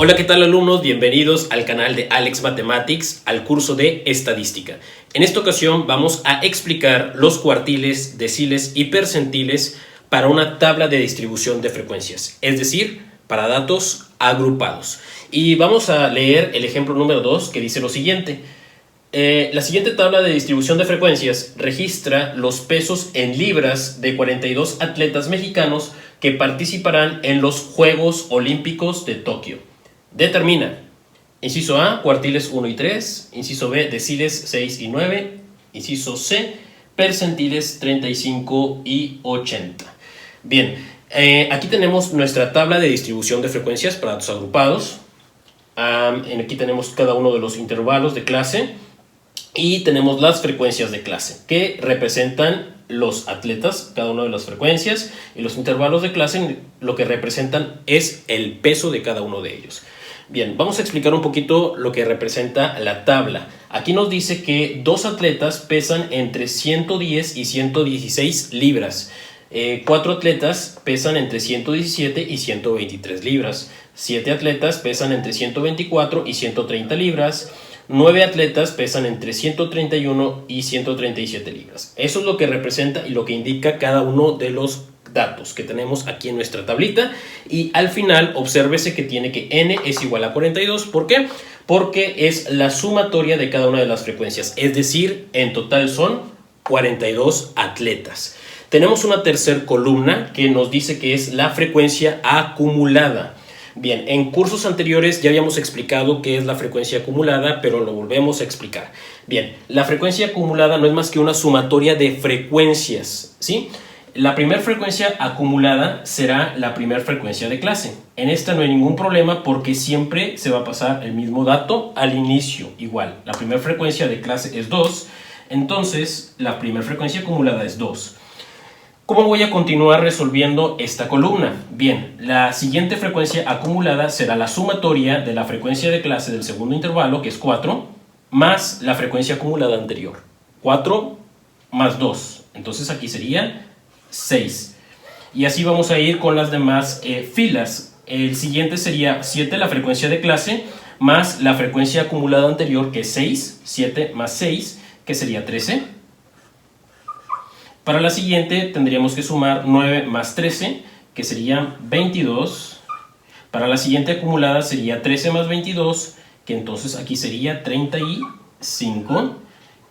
Hola, ¿qué tal alumnos? Bienvenidos al canal de Alex Mathematics, al curso de Estadística. En esta ocasión vamos a explicar los cuartiles, deciles y percentiles para una tabla de distribución de frecuencias, es decir, para datos agrupados. Y vamos a leer el ejemplo número 2 que dice lo siguiente. La siguiente tabla de distribución de frecuencias registra los pesos en libras de 42 atletas mexicanos que participarán en los Juegos Olímpicos de Tokio. Determina, inciso A, cuartiles 1 y 3, inciso B, deciles 6 y 9, inciso C, percentiles 35 y 80. Bien, aquí tenemos nuestra tabla de distribución de frecuencias para datos agrupados. Aquí tenemos cada uno de los intervalos de clase y tenemos las frecuencias de clase que representan los atletas, cada una de las frecuencias, y los intervalos de clase lo que representan es el peso de cada uno de ellos. Bien, vamos a explicar un poquito lo que representa la tabla. Aquí nos dice que dos atletas pesan entre 110 y 116 libras. 4 atletas pesan entre 117 y 123 libras. 7 atletas pesan entre 124 y 130 libras. 9 atletas pesan entre 131 y 137 libras. Eso es lo que representa y lo que indica cada uno de los datos que tenemos aquí en nuestra tablita. Y al final, obsérvese que tiene que n es igual a 42. ¿Por qué? Porque es la sumatoria de cada una de las frecuencias. Es decir, en total son 42 atletas. Tenemos una tercera columna que nos dice que es la frecuencia acumulada. Bien, en cursos anteriores ya habíamos explicado qué es la frecuencia acumulada, pero lo volvemos a explicar. Bien, la frecuencia acumulada no es más que una sumatoria de frecuencias, ¿sí? La primera frecuencia acumulada será la primera frecuencia de clase. En esta no hay ningún problema porque siempre se va a pasar el mismo dato al inicio, igual. La primera frecuencia de clase es 2, entonces la primera frecuencia acumulada es 2. ¿Cómo voy a continuar resolviendo esta columna? Bien, la siguiente frecuencia acumulada será la sumatoria de la frecuencia de clase del segundo intervalo, que es 4, más la frecuencia acumulada anterior. 4 más 2, entonces aquí sería 6. Y así vamos a ir con las demás filas. El siguiente sería 7, la frecuencia de clase, más la frecuencia acumulada anterior, que es 6. 7 más 6, que sería 13. Para la siguiente tendríamos que sumar 9 más 13, que serían 22. Para la siguiente acumulada sería 13 más 22, que entonces aquí sería 35.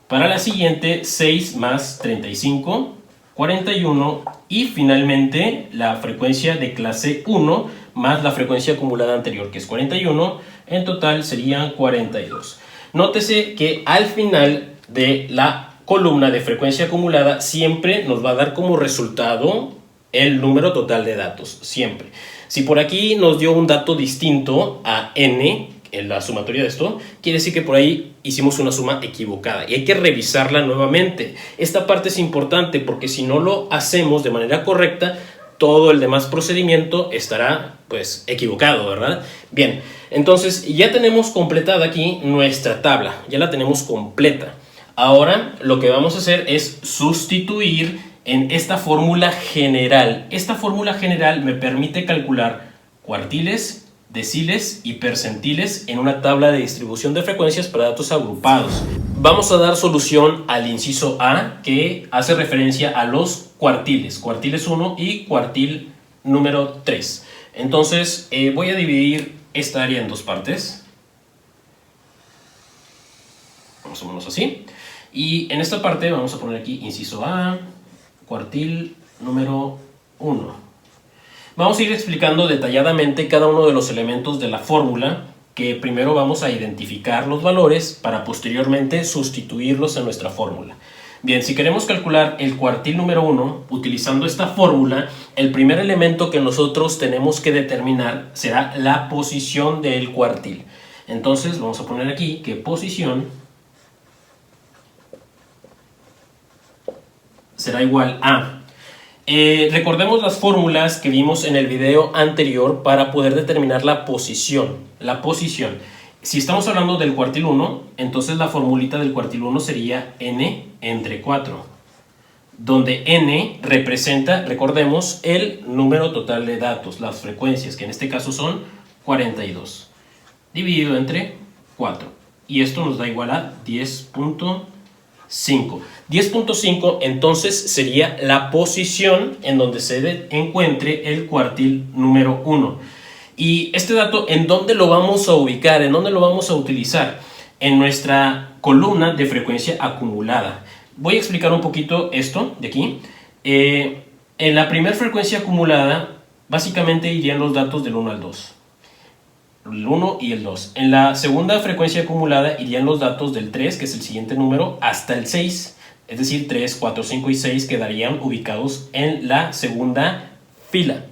Para la siguiente 6 más 35, 41. Y finalmente la frecuencia de clase 1 más la frecuencia acumulada anterior, que es 41. En total serían 42. Nótese que al final de la columna de frecuencia acumulada siempre nos va a dar como resultado el número total de datos, siempre. Si por aquí nos dio un dato distinto a n, en la sumatoria de esto, quiere decir que por ahí hicimos una suma equivocada y hay que revisarla nuevamente. Esta parte es importante porque si no lo hacemos de manera correcta, todo el demás procedimiento estará pues equivocado, ¿verdad? Bien, entonces ya tenemos completada aquí nuestra tabla, ya la tenemos completa. Ahora lo que vamos a hacer es sustituir en esta fórmula general. Esta fórmula general me permite calcular cuartiles, deciles y percentiles en una tabla de distribución de frecuencias para datos agrupados. Vamos a dar solución al inciso A, que hace referencia a los cuartiles, cuartiles 1 y cuartil número 3. Entonces voy a dividir esta área en dos partes, más o menos así. Y en esta parte vamos a poner aquí inciso A, cuartil número 1. Vamos a ir explicando detalladamente cada uno de los elementos de la fórmula, que primero vamos a identificar los valores para posteriormente sustituirlos en nuestra fórmula. Bien, si queremos calcular el cuartil número 1 utilizando esta fórmula, el primer elemento que nosotros tenemos que determinar será la posición del cuartil. Entonces vamos a poner aquí que posición será igual a... recordemos las fórmulas que vimos en el video anterior para poder determinar la posición. Si estamos hablando del cuartil 1, entonces la formulita del cuartil 1 sería n entre 4, donde n representa, recordemos, el número total de datos, las frecuencias, que en este caso son 42. dividido entre 4. Y esto nos da igual a 10.5. 10.5 entonces sería la posición en donde se encuentre el cuartil número 1. Y este dato, ¿en dónde lo vamos a ubicar? ¿En dónde lo vamos a utilizar? En nuestra columna de frecuencia acumulada. Voy a explicar un poquito esto de aquí. En la primera frecuencia acumulada, básicamente irían los datos del 1 al 2. El 1 y el 2. En la segunda frecuencia acumulada irían los datos del 3, que es el siguiente número, hasta el 6. Es decir, 3, 4, 5 y 6 quedarían ubicados en la segunda fila.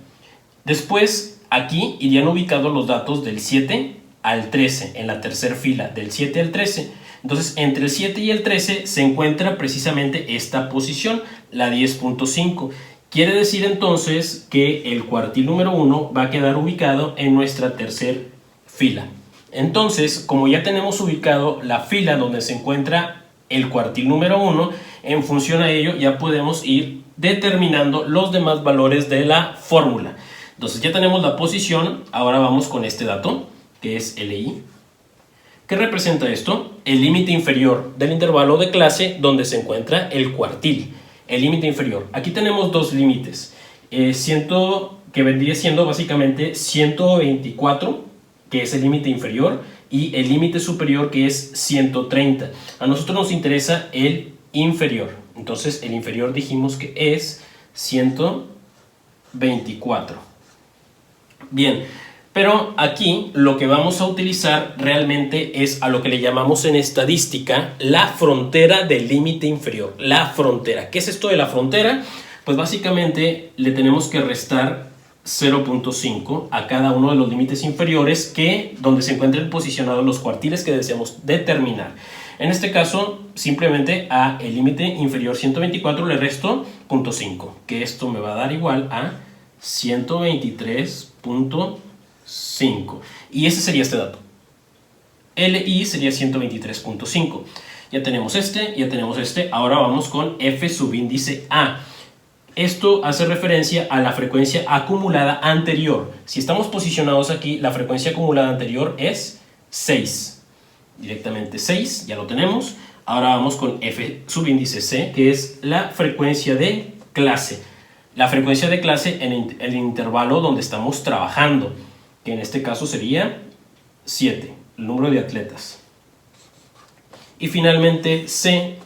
Después, aquí irían ubicados los datos del 7 al 13, en la tercera fila, del 7 al 13. Entonces, entre el 7 y el 13 se encuentra precisamente esta posición, la 10.5. Quiere decir entonces que el cuartil número 1 va a quedar ubicado en nuestra tercera fila. Entonces, como ya tenemos ubicado la fila donde se encuentra el cuartil número 1, en función a ello ya podemos ir determinando los demás valores de la fórmula. Entonces ya tenemos la posición, ahora vamos con este dato, que es LI. ¿Qué representa esto? El límite inferior del intervalo de clase donde se encuentra el cuartil. El límite inferior. Aquí tenemos dos límites. Que vendría siendo básicamente 124, que es el límite inferior, y el límite superior, que es 130. A nosotros nos interesa el inferior. Entonces el inferior dijimos que es 124. Bien, pero aquí lo que vamos a utilizar realmente es a lo que le llamamos en estadística la frontera del límite inferior. La frontera. ¿Qué es esto de la frontera? Pues básicamente le tenemos que restar 0.5 a cada uno de los límites inferiores donde se encuentren posicionados los cuartiles que deseamos determinar. En este caso, simplemente a el límite inferior 124 le resto 0.5, que esto me va a dar igual a 123.5. Y ese sería este dato. LI sería 123.5. Ya tenemos este. Ahora vamos con F subíndice A. Esto hace referencia a la frecuencia acumulada anterior. Si estamos posicionados aquí, la frecuencia acumulada anterior es 6. Directamente 6, ya lo tenemos. Ahora vamos con F subíndice C, que es la frecuencia de clase. La frecuencia de clase en el intervalo donde estamos trabajando, que en este caso sería 7, el número de atletas. Y finalmente C,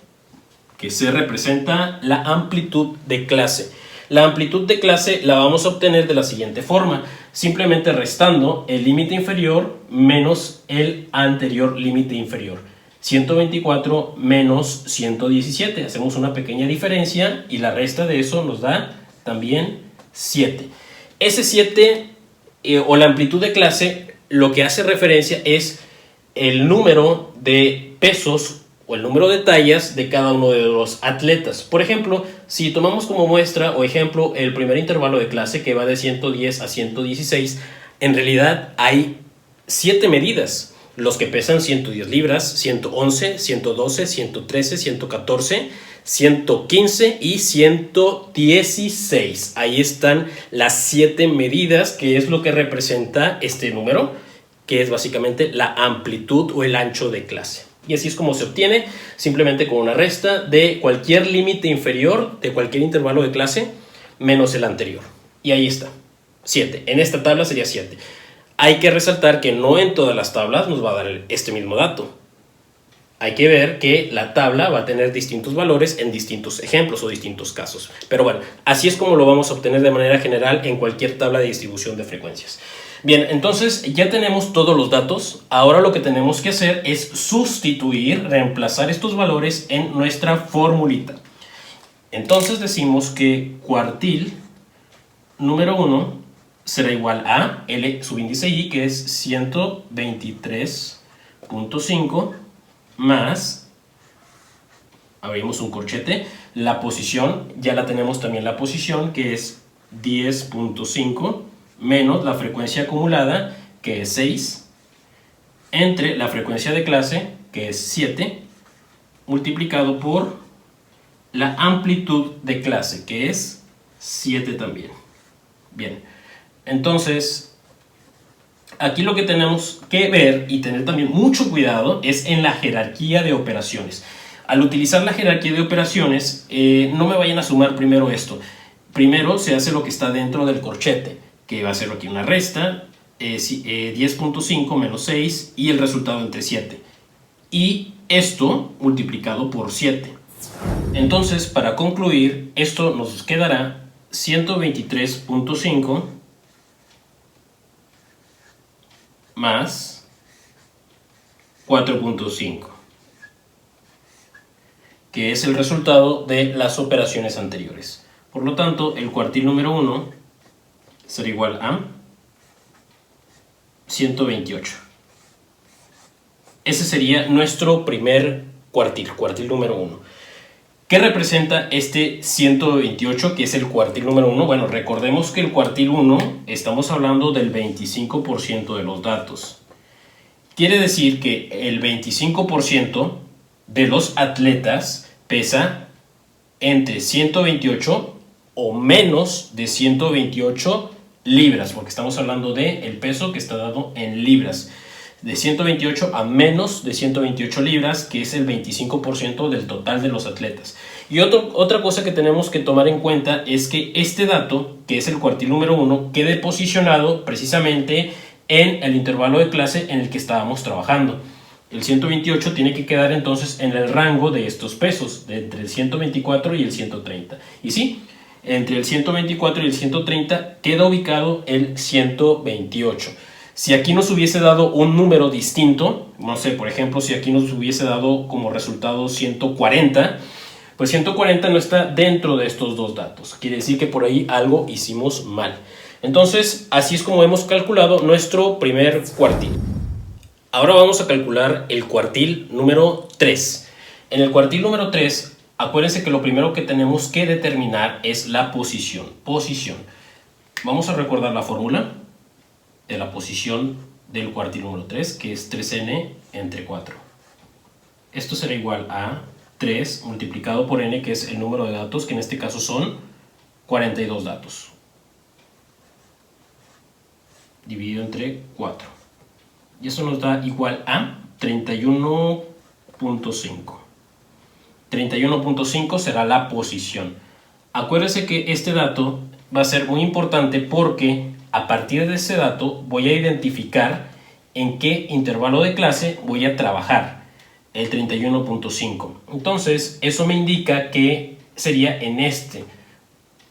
que C representa la amplitud de clase. La amplitud de clase la vamos a obtener de la siguiente forma, simplemente restando el límite inferior menos el anterior límite inferior. 124 menos 117, hacemos una pequeña diferencia y la resta de eso nos da también 7. Ese 7 o la amplitud de clase lo que hace referencia es el número de pesos o el número de tallas de cada uno de los atletas. Por ejemplo, si tomamos como muestra o ejemplo el primer intervalo de clase que va de 110 a 116, en realidad hay 7 medidas. Los que pesan 110 libras, 111, 112, 113, 114, 115 y 116. Ahí están las 7 medidas, que es lo que representa este número, que es básicamente la amplitud o el ancho de clase. Y así es como se obtiene, simplemente con una resta de cualquier límite inferior de cualquier intervalo de clase menos el anterior. Y ahí está, 7. En esta tabla sería 7. Hay que resaltar que no en todas las tablas nos va a dar este mismo dato. Hay que ver que la tabla va a tener distintos valores en distintos ejemplos o distintos casos. Pero bueno, así es como lo vamos a obtener de manera general en cualquier tabla de distribución de frecuencias. Bien, entonces ya tenemos todos los datos. Ahora lo que tenemos que hacer es sustituir, reemplazar estos valores en nuestra formulita. Entonces decimos que cuartil número 1 será igual a L subíndice I, que es 123.5 más, abrimos un corchete, la posición, ya la tenemos también la posición, que es 10.5 menos la frecuencia acumulada, que es 6, entre la frecuencia de clase, que es 7, multiplicado por la amplitud de clase, que es 7 también. Bien, entonces Aquí lo que tenemos que ver y tener también mucho cuidado es en la jerarquía de operaciones. Al utilizar la jerarquía de operaciones, no me vayan a sumar primero esto. Primero se hace lo que está dentro del corchete, que va a ser aquí una resta, 10.5 menos 6 y el resultado entre 7. Y esto multiplicado por 7. Entonces, para concluir, esto nos quedará 123.5 más 4.5, que es el resultado de las operaciones anteriores. Por lo tanto, el cuartil número 1 será igual a 128. Ese sería nuestro primer cuartil número 1. ¿Qué representa este 128, que es el cuartil número 1? Bueno, recordemos que el cuartil 1 estamos hablando del 25% de los datos. Quiere decir que el 25% de los atletas pesa entre 128 o menos de 128 libras, porque estamos hablando del peso que está dado en libras. De 128 a menos de 128 libras, que es el 25% del total de los atletas. Y otra cosa que tenemos que tomar en cuenta es que este dato, que es el cuartil número 1, quede posicionado precisamente en el intervalo de clase en el que estábamos trabajando. El 128 tiene que quedar entonces en el rango de estos pesos, de entre el 124 y el 130. Y sí, entre el 124 y el 130 queda ubicado el 128. Si aquí nos hubiese dado un número distinto, no sé, por ejemplo, si aquí nos hubiese dado como resultado 140, pues 140 no está dentro de estos dos datos. Quiere decir que por ahí algo hicimos mal. Entonces, así es como hemos calculado nuestro primer cuartil. Ahora vamos a calcular el cuartil número 3. En el cuartil número 3, acuérdense que lo primero que tenemos que determinar es la posición. Vamos a recordar la fórmula de la posición del cuartil número 3, que es 3n entre 4. Esto será igual a 3 multiplicado por n, que es el número de datos, que en este caso son 42 datos, dividido entre 4. Y eso nos da igual a 31.5. 31.5 será la posición. Acuérdense que este dato va a ser muy importante porque a partir de ese dato voy a identificar en qué intervalo de clase voy a trabajar el 31.5. Entonces, eso me indica que sería en este.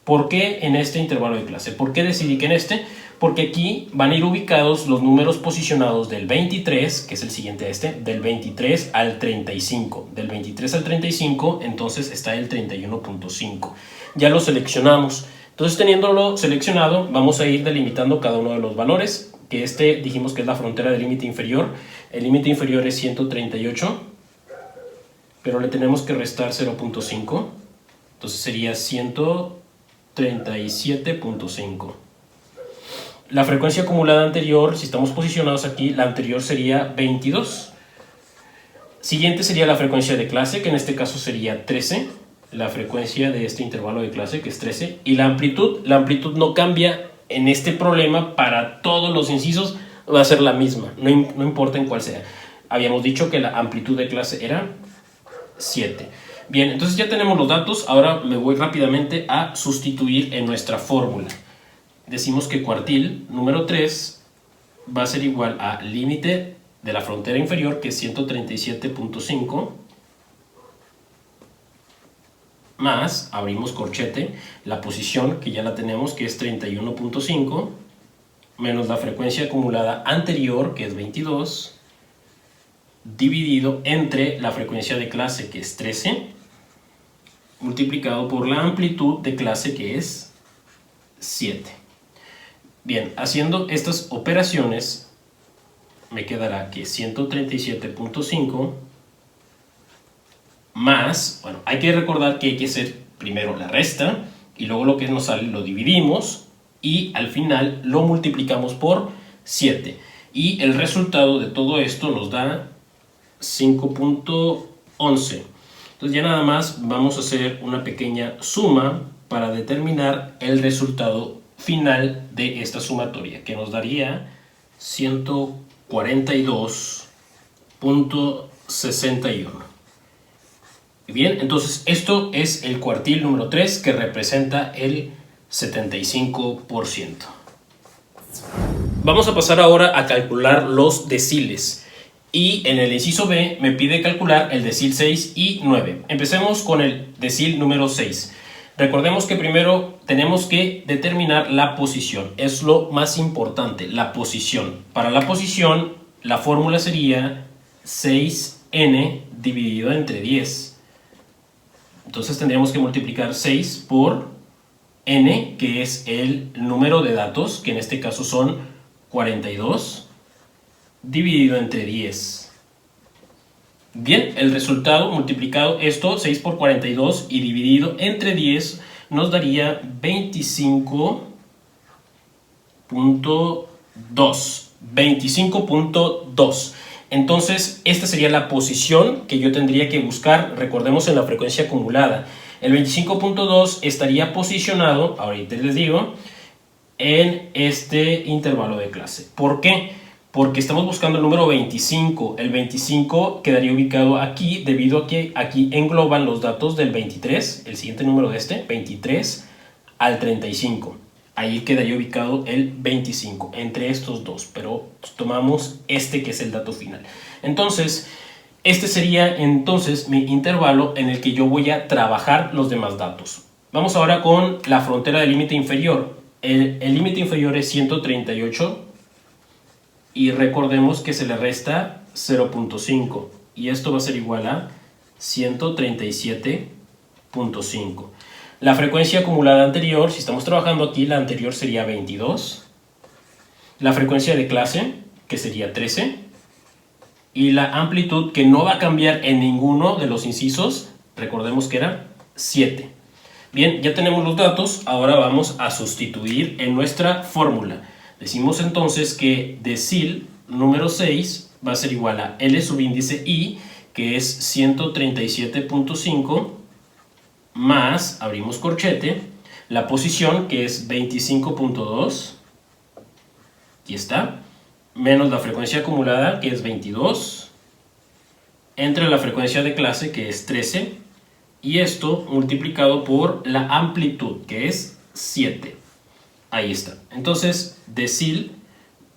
¿Por qué en este intervalo de clase? ¿Por qué decidí que en este? Porque aquí van a ir ubicados los números posicionados del 23, que es el siguiente a este, del 23 al 35. Del 23 al 35, entonces está el 31.5. Ya lo seleccionamos. Entonces, teniéndolo seleccionado, vamos a ir delimitando cada uno de los valores, que este dijimos que es la frontera del límite inferior. El límite inferior es 138, pero le tenemos que restar 0.5, entonces sería 137.5. La frecuencia acumulada anterior, si estamos posicionados aquí, la anterior sería 22. Siguiente sería la frecuencia de clase, que en este caso sería 13. La frecuencia de este intervalo de clase, que es 13, y la amplitud no cambia en este problema para todos los incisos, va a ser la misma, no importa en cuál sea. Habíamos dicho que la amplitud de clase era 7. Bien, entonces ya tenemos los datos, ahora me voy rápidamente a sustituir en nuestra fórmula. Decimos que cuartil número 3 va a ser igual a límite de la frontera inferior, que es 137.5, más, abrimos corchete, la posición, que ya la tenemos, que es 31.5, menos la frecuencia acumulada anterior, que es 22, dividido entre la frecuencia de clase, que es 13, multiplicado por la amplitud de clase, que es 7. Bien, haciendo estas operaciones, me quedará que 137.5 más, bueno, hay que recordar que hay que hacer primero la resta y luego lo que nos sale lo dividimos y al final lo multiplicamos por 7. Y el resultado de todo esto nos da 5.11. Entonces ya nada más vamos a hacer una pequeña suma para determinar el resultado final de esta sumatoria, que nos daría 142.61. Bien, entonces esto es el cuartil número 3 que representa el 75%. Vamos a pasar ahora a calcular los deciles. Y en el inciso B me pide calcular el decil 6 y 9. Empecemos con el decil número 6. Recordemos que primero tenemos que determinar la posición. Es lo más importante, la posición. Para la posición, la fórmula sería 6n dividido entre 10. Entonces tendríamos que multiplicar 6 por n, que es el número de datos, que en este caso son 42, dividido entre 10. Bien, el resultado multiplicado esto, 6 por 42 y dividido entre 10, nos daría 25.2. 25.2. Entonces, esta sería la posición que yo tendría que buscar, recordemos, en la frecuencia acumulada. El 25.2 estaría posicionado, ahorita les digo, en este intervalo de clase. ¿Por qué? Porque estamos buscando el número 25. El 25 quedaría ubicado aquí debido a que aquí engloban los datos del 23, el siguiente número de este, 23 al 35. Ahí quedaría ubicado el 25, entre estos dos, pero tomamos este que es el dato final. Entonces, este sería entonces mi intervalo en el que yo voy a trabajar los demás datos. Vamos ahora con la frontera del límite inferior. El límite inferior es 138 y recordemos que se le resta 0.5 y esto va a ser igual a 137.5. La frecuencia acumulada anterior, si estamos trabajando aquí, la anterior sería 22. La frecuencia de clase, que sería 13. Y la amplitud, que no va a cambiar en ninguno de los incisos, recordemos que era 7. Bien, ya tenemos los datos, ahora vamos a sustituir en nuestra fórmula. Decimos entonces que decil número 6 va a ser igual a L subíndice I, que es 137.5, más, abrimos corchete, la posición, que es 25.2, aquí está, menos la frecuencia acumulada, que es 22, entre la frecuencia de clase, que es 13, y esto multiplicado por la amplitud, que es 7. Ahí está. Entonces, decil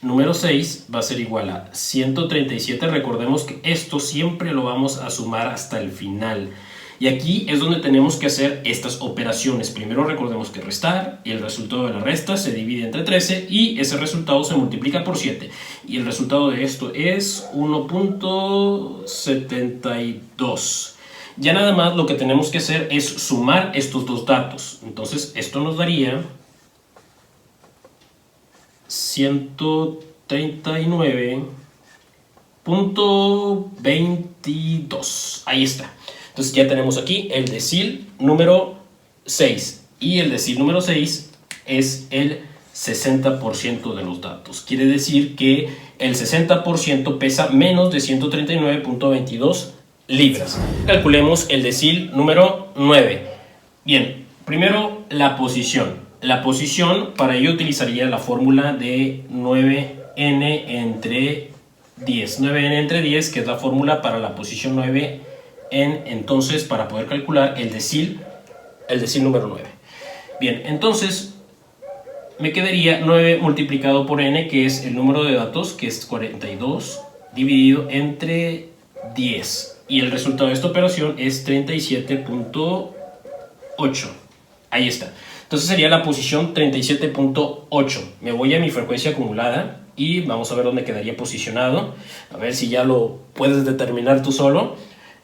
número 6 va a ser igual a 137. Recordemos que esto siempre lo vamos a sumar hasta el final. Y aquí es donde tenemos que hacer estas operaciones. Primero recordemos que restar, y el resultado de la resta se divide entre 13 y ese resultado se multiplica por 7. Y el resultado de esto es 1.72. Ya nada más lo que tenemos que hacer es sumar estos dos datos. Entonces esto nos daría 139.22. Ahí está. Entonces ya tenemos aquí el decil número 6. Y el decil número 6 es el 60% de los datos. Quiere decir que el 60% pesa menos de 139.22 libras. Calculemos el decil número 9. Bien, primero la posición. La posición, para ello utilizaría la fórmula de 9n entre 10. 9n entre 10, que es la fórmula para la posición 9. Entonces, para poder calcular el decil número 9. Bien, entonces me quedaría 9 multiplicado por n, que es el número de datos, que es 42, dividido entre 10. Y el resultado de esta operación es 37.8. Ahí está. Entonces sería la posición 37.8. Me voy a mi frecuencia acumulada y vamos a ver dónde quedaría posicionado. A ver si ya lo puedes determinar tú solo.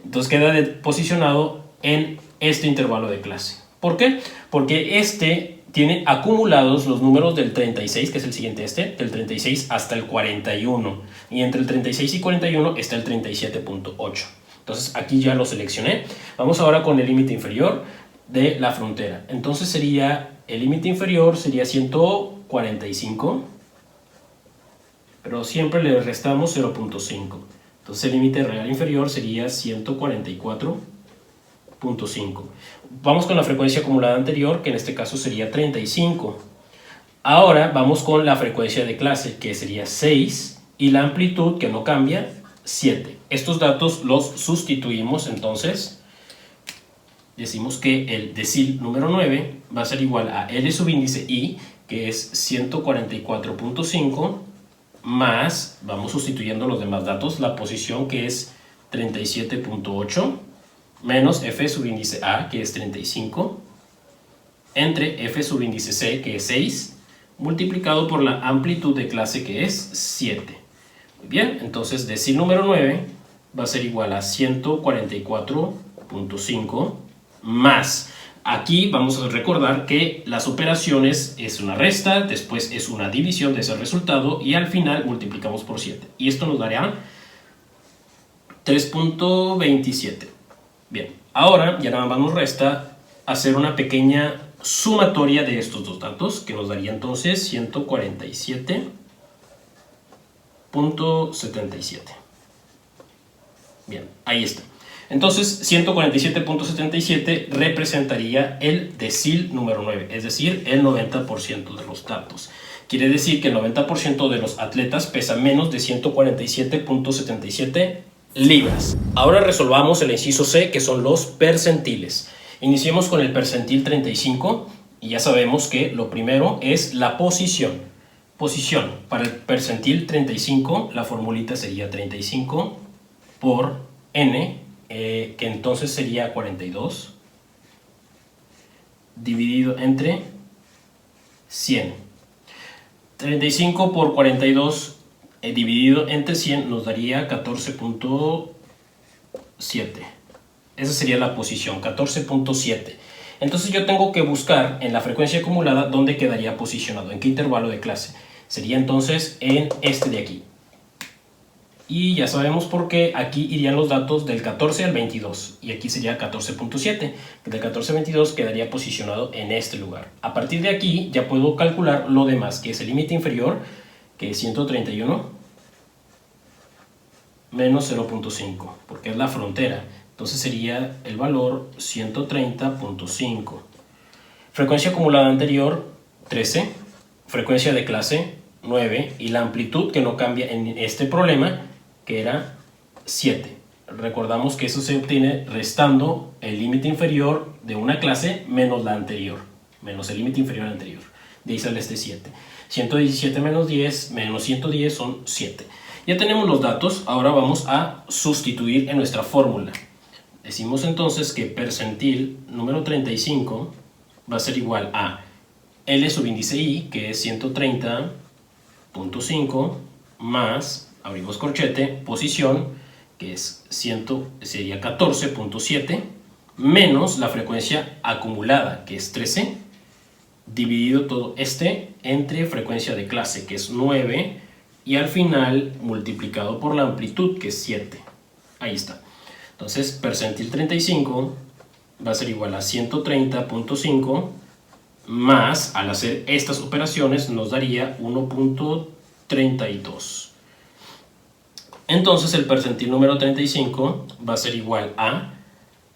Entonces queda posicionado en este intervalo de clase. ¿Por qué? Porque este tiene acumulados los números del 36, que es el siguiente del 36 hasta el 41. Y entre el 36 y 41 está el 37.8. Entonces aquí ya lo seleccioné. Vamos ahora con el límite inferior de la frontera. Entonces sería, el límite inferior sería 145, pero siempre le restamos 0.5. Entonces el límite real inferior sería 144.5. Vamos con la frecuencia acumulada anterior, que en este caso sería 35. Ahora vamos con la frecuencia de clase, que sería 6, y la amplitud, que no cambia, 7. Estos datos los sustituimos, entonces decimos que el decil número 9 va a ser igual a L subíndice I, que es 144.5, más, vamos sustituyendo los demás datos, la posición, que es 37.8, menos F subíndice A, que es 35, entre F subíndice C, que es 6, multiplicado por la amplitud de clase, que es 7. Muy bien, entonces decil número 9 va a ser igual a 144.5 más. Aquí vamos a recordar que las operaciones es una resta, después es una división de ese resultado y al final multiplicamos por 7. Y esto nos dará 3.27. Bien, ahora ya nada más nos resta hacer una pequeña sumatoria de estos dos datos, que nos daría entonces 147.77. Bien, ahí está. Entonces 147.77 representaría el decil número 9, es decir, el 90% de los datos. Quiere decir que el 90% de los atletas pesa menos de 147.77 libras. Ahora resolvamos el inciso C, que son los percentiles. Iniciemos con el percentil 35 y ya sabemos que lo primero es la posición. Posición. Para el percentil 35 la formulita sería 35 por n, que entonces sería 42, dividido entre 100. 35 por 42 dividido entre 100 nos daría 14.7. Esa sería la posición, 14.7. Entonces yo tengo que buscar en la frecuencia acumulada dónde quedaría posicionado, en qué intervalo de clase. Sería entonces en este de aquí. Y ya sabemos por qué aquí irían los datos del 14 al 22. Y aquí sería 14.7. Del 14 al 22 quedaría posicionado en este lugar. A partir de aquí ya puedo calcular lo demás, que es el límite inferior, que es 131, menos 0.5, porque es la frontera. Entonces sería el valor 130.5. Frecuencia acumulada anterior, 13. Frecuencia de clase, 9. Y la amplitud, que no cambia en este problema, que era 7. Recordamos que eso se obtiene restando el límite inferior de una clase menos la anterior, menos el límite inferior anterior. De ahí sale este 7. 117 menos 10 menos 110 son 7. Ya tenemos los datos, ahora vamos a sustituir en nuestra fórmula. Decimos entonces que percentil número 35 va a ser igual a L subíndice I, que es 130.5, más, abrimos corchete, posición, que es sería 14.7, menos la frecuencia acumulada, que es 13, dividido todo entre frecuencia de clase, que es 9, y al final multiplicado por la amplitud, que es 7. Ahí está. Entonces, percentil 35 va a ser igual a 130.5 más, al hacer estas operaciones, nos daría 1.32. Entonces, el percentil número 35 va a ser igual a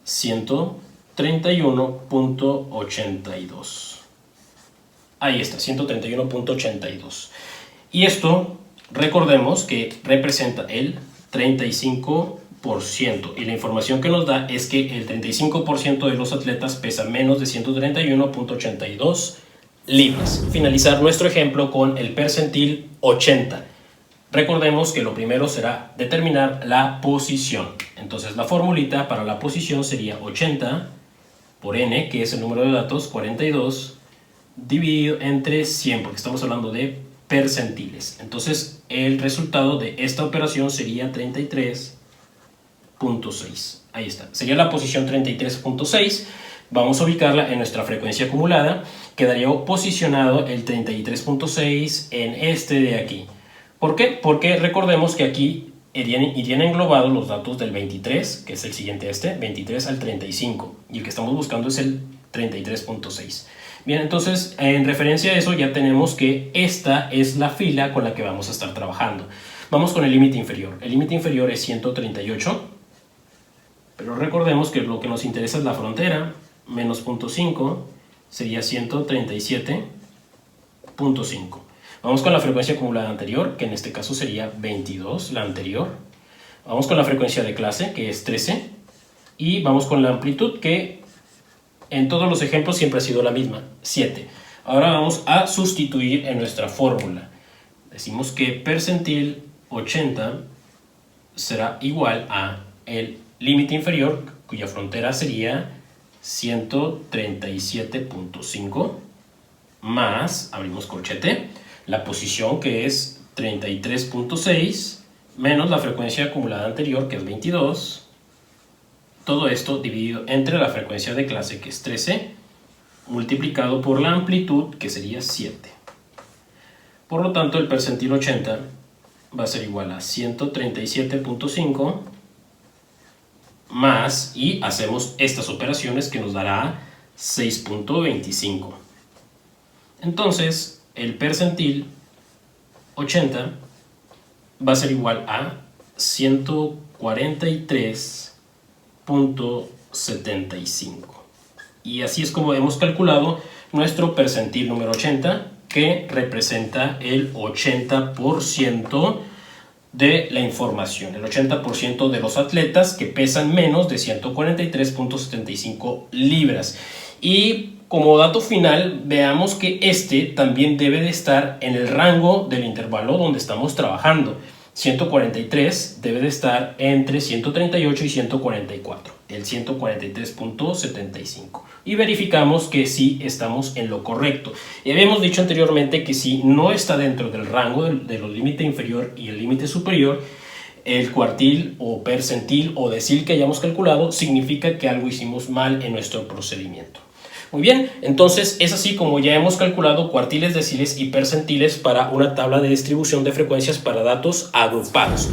131.82. Ahí está, 131.82. Y esto, recordemos que representa el 35%. Y la información que nos da es que el 35% de los atletas pesa menos de 131.82 libras. Finalizar nuestro ejemplo con el percentil 80. Recordemos que lo primero será determinar la posición. Entonces la formulita para la posición sería 80 por n, que es el número de datos, 42, dividido entre 100, porque estamos hablando de percentiles. Entonces el resultado de esta operación sería 33.6. Ahí está, sería la posición 33.6. Vamos a ubicarla en nuestra frecuencia acumulada. Quedaría posicionado el 33.6 en este de aquí. ¿Por qué? Porque recordemos que aquí irían englobados los datos del 23, que es el siguiente 23 al 35, y el que estamos buscando es el 33.6. Bien, entonces en referencia a eso ya tenemos que esta es la fila con la que vamos a estar trabajando. Vamos con el límite inferior. El límite inferior es 138, pero recordemos que lo que nos interesa es la frontera. Menos 0.5 sería 137 .5. Vamos con la frecuencia acumulada anterior, que en este caso sería 22, la anterior. Vamos con la frecuencia de clase, que es 13. Y vamos con la amplitud, que en todos los ejemplos siempre ha sido la misma, 7. Ahora vamos a sustituir en nuestra fórmula. Decimos que percentil 80 será igual a el límite inferior, cuya frontera sería 137.5, más, abrimos corchete, la posición, que es 33.6, menos la frecuencia acumulada anterior, que es 22. Todo esto dividido entre la frecuencia de clase, que es 13, multiplicado por la amplitud, que sería 7. Por lo tanto, el percentil 80 va a ser igual a 137.5 más, y hacemos estas operaciones que nos dará 6.25. Entonces, el percentil 80 va a ser igual a 143.75. Y así es como hemos calculado nuestro percentil número 80, que representa el 80% de la información, el 80% de los atletas que pesan menos de 143.75 libras. Y como dato final, veamos que este también debe de estar en el rango del intervalo donde estamos trabajando. 143 debe de estar entre 138 y 144, el 143.75. Y verificamos que sí estamos en lo correcto. Y habíamos dicho anteriormente que si no está dentro del rango de los límite inferior y el límite superior, el cuartil o percentil o decil que hayamos calculado significa que algo hicimos mal en nuestro procedimiento. Muy bien, entonces es así como ya hemos calculado cuartiles, deciles y percentiles para una tabla de distribución de frecuencias para datos agrupados.